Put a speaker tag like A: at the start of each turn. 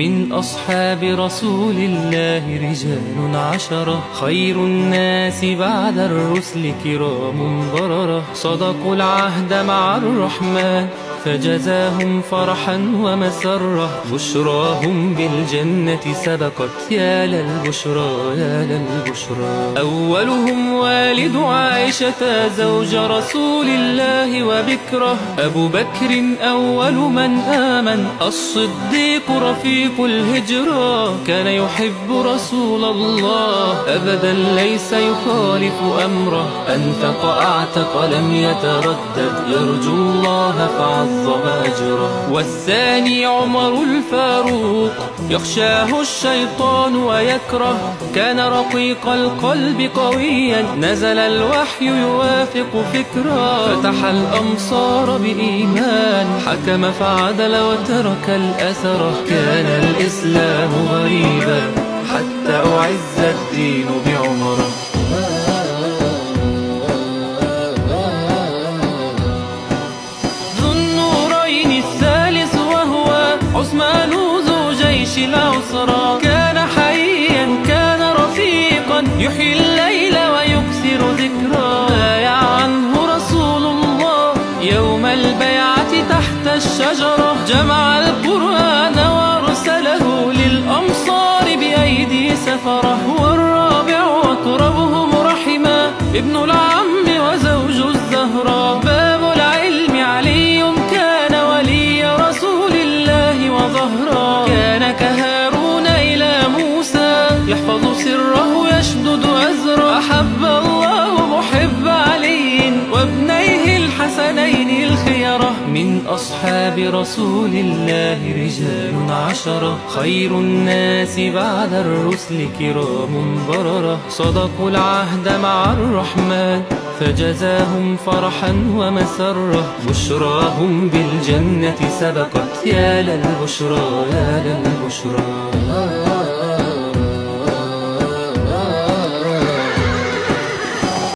A: من أصحاب رسول الله رجال عشرة، خير الناس بعد الرسل كرام بررة، صدقوا العهد مع الرحمن فجزاهم فرحا ومسرة، بشراهم بالجنة سبقت يا للبشرى يا للبشرى. أولهم والد عائشة زوج رسول الله وبكره، أبو بكر أول من آمن، الصديق رفيق الهجرة، كان يحب رسول الله أبدا ليس يخالف أمره، أنفق أعتق لم يتردد، يرجو الله فعظم أجره. والثاني عمر الفاروق يخشاه الشيطان ويكره، كان رقيق القلب قويا، نزل الوحي يوافق فكرا، فتح الأمصار بإيمان، حكم فعدل وترك الأثر، كان الإسلام غريبا حتى أعز الدين بعمر. ذو النورين الثالث وهو عثمان ذو جيش العسرى، كان حيا كان رفيقا يحيي الليل ويكثر ذكرا، بايع عنه رسول الله يوم البيعة تحت الشجرة، جمع القرآن وارسله للأمصار بأيدي سفرة. والرابع أقربهم رحما ابن العم وزوج الزهراء، باب العلم علي كان ولي رسول الله وظهرا، كان كهارون إلى موسى يحفظ سره يشدد أزرا، أحب الله محب علي وابنيه الحسنين الخيرة. من أصحاب رسول الله رجال عشرة، خير الناس بعد الرسل كرام بررة، صدقوا العهد مع الرحمن فجزاهم فرحا ومسرة، بشراهم بالجنة سبقت يا للبشرى يا للبشرى.